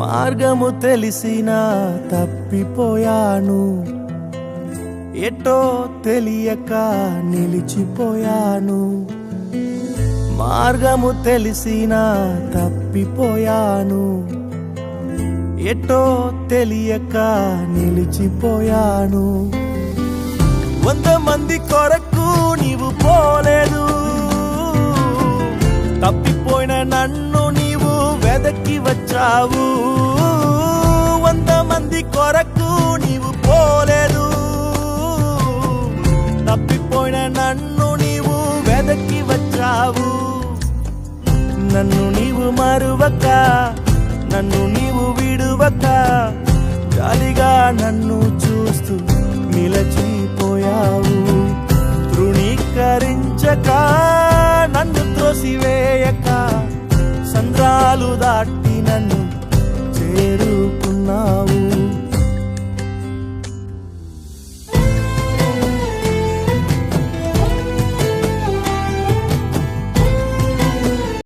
మార్గము తెలిసినా తప్పిపోయాను, ఎటో తెలియక నిలిచిపోయాను. మార్గము తెలిసినా తప్పిపోయాను, ఎటో తెలియక నిలిచిపోయాను. 100 మంది కొరకు నీవు పోలేదు, తప్పిపోయిన నన్ను నీవు వెదకి వచ్చావు. 100 మంది కొరకు నీవు పోలేదు, తప్పిపోయిన నన్ను నీవు వెదకి వచ్చావు. నన్ను నీవు మరువక, నన్ను నీవు విడువక, జాలిగా నన్ను చూస్తూ నిలచిపోయావు. తృణీకరించక, నన్ను త్రోసివేయక, సంద్రాలు దాటి నన్ను చేరుకున్నావు.